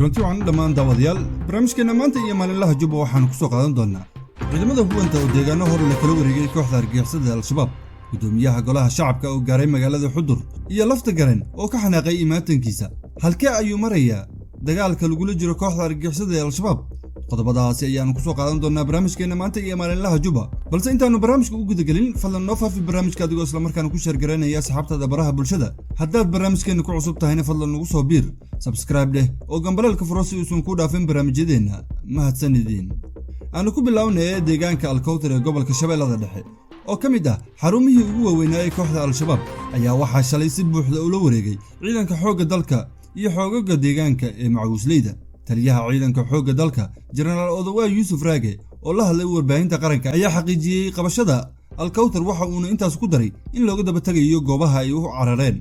runtii waxaan dhammaan daawadayaal barnaamijkeena maanta iyo maalinlaha Jubba waxaan ku soo qaadan doonaa ciidamada huwanta oo deegaano hor la kala wareegay kooxda argagixisada al-shabaab gudoomiyaha golaha shacabka oo gaaray magaalada Xudur iyo lafta garan oo ka xanaaqay imaatankiisa halkee ayuu marayaa dagaalka lagu jiro kooxda argagixisada al-shabaab qodobadaasi ayaan ku soo qaadan doonaa barnaamijkeena maanta iyo maalinlaha Jubba balse intaanu barnaamijka u gudagelin fadlan noo faafi barnaamijka adigoo isla markaana ku share garanaya asxaabtada baraha bulshada haddaad barnaamijkeena ku cusub tahayna fadlan nagu soo biir subscribe leh oo gambalelka furo si uusan ku dhaafin barnaamijyadeena mahadsanidin aanu ku bilownay deegaanka Alkowtar ee gobolka Shabeellada Dhexe oo ka mid ah xarumihii ugu waaweynaa ee kooxda al-shabaab ayaa waxaa shalay si buuxda ula wareegay ciidanka xoogga dalka iyo xoogagga deegaanka ee macawisleyda taliyaha ciidanka xoogga dalka General Odawa Yusuf Raage oo la hadlay warbaahinta qaranka ayaa xaqiijiyay qabashada Alkowtar waxa uu intaas ku daray in looga daba tagayo goobaha ay u carareen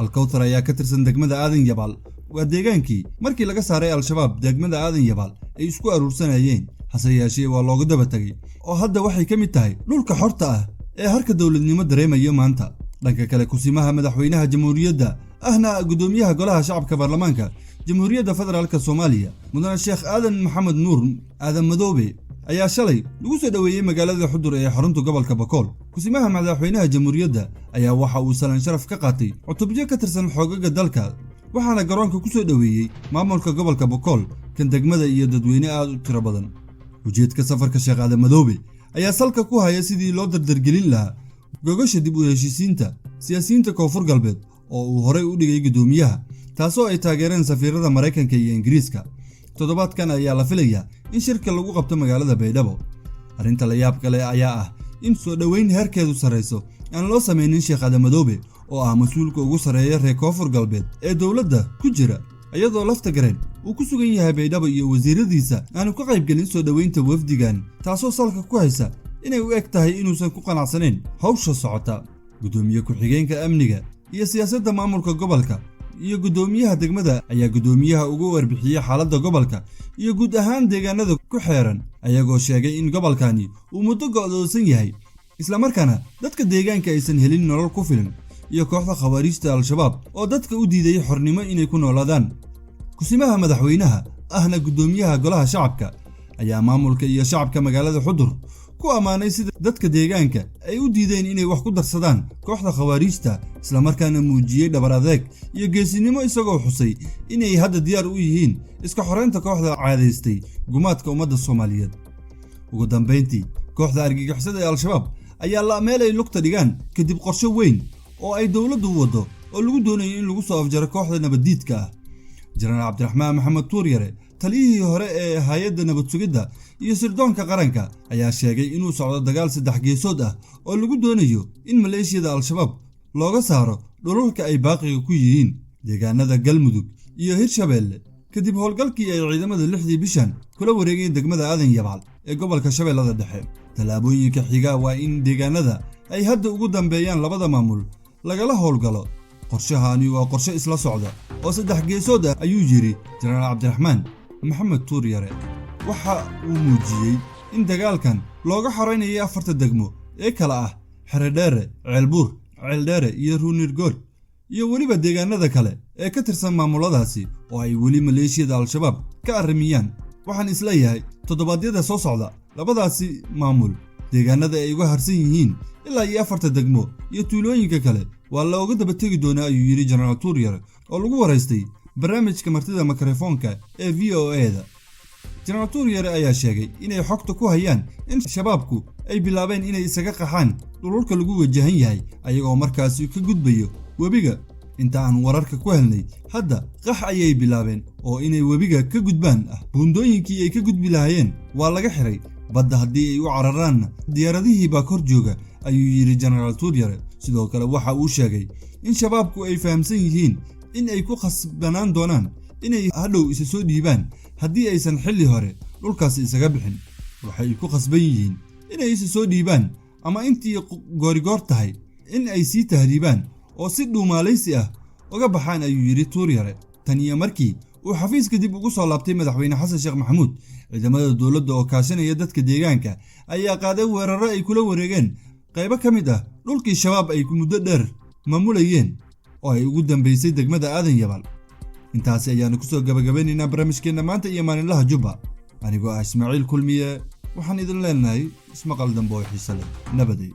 Alkowtar ayaa ka tirsan degmada Aadan Yabaal waa deegaankii markii laga saaray al-shabaab degmada Aadan Yabaal ay isku aruursanayeen hase yeeshee waa looga daba tagay oo hadda waxay ka mid tahay dhulka xorta ah ee harka dawladnimo dareemayo maanta dhanka kale kusimaha madaxweynaha jamhuuriyadda ahna gudoomiyaha golaha shacabka baarlamaanka jamhuuriyadda federaalka Soomaaliya mudane Sheekh Aadan Maxamed Nuur Aadan Madoobe ayaa shalay lagu soo dhaweeyay magaalada Xudur ee xarunta gobolka Bakool kusimaha madaxweynaha jamhuuriyadda ayaa waxa uu salaan sharaf ka qaatay cutubyo ka tirsan xoogagga dalka waxaana garoonka ku soo dhaweeyay maamulka gobolka Bakool kan degmada iyo dadweyne aad u tiro badan ujeedka safarka Sheekh Aadan Madoobe ayaa salka ku haya sidii loo dardargelin lahaa gogasha dib u heshiisiinta siyaasiyiinta koonfur galbeed oo uu horey u dhigay gudoomiyaha taasoo ay taageereen safiirada Mareykanka iyo Ingiriiska toddobaadkan ayaa la filayaa in shirka lagu qabto magaalada Baydhabo arrinta la yaab kale ayaa ah in soo dhaweyn heerkeedu sareyso aan loo sameeynin Sheekh Aadan Madoobe oo ah mas'uulka ugu sareeya reer koonfur galbeed ee dawladda ku jira iyadoo lafta garan uu ku sugan yahay Baydhabo iyo wasiiradiisa aanu ka qayb galin soo dhaweynta wafdigan taasoo salka ku haysa inay u eg tahay inuusan ku qanacsaneyn hawsha socota gudoomiye ku-xigeenka amniga iyo siyaasadda maamulka gobolka iyo gudoomiyaha degmada ayaa gudoomiyaha ugu warbixiyay xaaladda gobolka iyo guud ahaan deegaanada ku xeeran ayagoo sheegay in gobolkani uu muddo go'doonsan yahay isla markaana dadka deegaanka aysan helin nolol ku filan iyo kooxda khawaarijta al-shabaab oo dadka u diiday xornimo inay ku noolaadaan kusimaha madaxweynaha ahna gudoomiyaha golaha shacabka ayaa maamulka iyo shacabka magaalada Xudur ku amaanay sida dadka deegaanka ay u diideen inay wax ku darsadaan kooxda khawaarijta isla markaana muujiyay dhabar adeeg iyo geesinimo isagoo xusay inay hadda diyaar u yihiin iska xoreynta kooxda caadaystay gumaadka ummadda Soomaaliyeed ugu dambeyntii kooxda argagixisada ee al-shabaab ayaa la meelay lugta dhigaan kadib qorshe weyn oo ay dawladdu wado oo lagu doonayo in lagu soo afjaro kooxda nabadiidka ah General Cabdiraxmaan Maxamed Tuuryare taliyihii hore ee hay'adda nabad sugidda iyo sirdoonka qaranka ayaa sheegay inuu socdo dagaal saddex geesood ah oo lagu doonayo in maleeshiyada al-shabaab looga saaro dhulalka ay baaqiga ku yihiin deegaanada Galmudug iyo Hirshabeelle kadib howlgalkii ay ciidamada 6 bishan kula wareegeen degmada Aadan Yabaal ee gobolka Shabeellada Dhexe talaabooyinka xiga waa in deegaanada ay hadda ugu dambeeyaan labada maamul lagala howlgalo qorshahani waa qorshe isla socda oo saddex geesood ah ayuu yiri General Cabdiraxmaan Maxamed Tuuryare waxa uu muujiyay in dagaalkan looga xoreynayo afarta degmo ee kala ah Xeredheere, Ceelbuur, Ceeldheere iyo Ruunirgood iyo waliba deegaanada kale ee ka tirsan maamuladaasi oo ay wali maleeshiyada al-shabaab ka arrimiyaan waxaan isleeyahay toddobaadyada soo socda labadaasi maamul deegaanada ay uga harsan yihiin ilaa iyo afarta degmo iyo tuulooyinka kale waa looga daba tegi doonaa ayuu yiri General Tuuryare oo lagu wareystay barnaamijka martida mikrofoonka ee VOA-da General Tuuryare ayaa sheegay inay xogta ku hayaan in shabaabku ay bilaabeen inay isaga qaxaan dhulka lagu wajahan yahay ayagoo markaasi ka gudbayo webiga inta aan wararka ku helnay hadda qax ayay bilaabeen oo inay webiga ka gudbaan buundooyinkii ay ka gudbi lahaayeen waa laga xiray badda haddii ay u cararaan diyaaradihii baa kor jooga ayuu yiri General Tuuryare sidoo kale waxa uu sheegay in shabaabku ay fahamsan yihiin in ay ku khasbanaan doonaan inay hadhow isa soo dhiibaan haddii aysan xilli hore dhulkaas isaga bixin waxay ku khasban yihiin inay isa soo dhiibaan ama intii goorigoor tahay in ay sii tahriibaan oo si dhuumaalaysi ah uga baxaan ayuu yiri Tuuryare tan iyo markii uu xafiiska dib ugu soo laabtay madaxweyne Xasan Sheekh Maxamuud ciidamada dawladda oo kaashanaya dadka deegaanka ayaa qaaday weeraro ay kula wareegeen qaybo ka mid ah dhulkii shabaab ay muddo dheer maamulayeen oo ay ugu dambeysay degmada Aadan Yabaal intaasi ayaanu kusoo gabagabaynaynaa barnaamijkeena maanta iyo maalinlaha Jubba anigoo ah Ismaaciil Kulmiye waxaan idin leenahay ismaqal dambe oo xiiso leh nabaday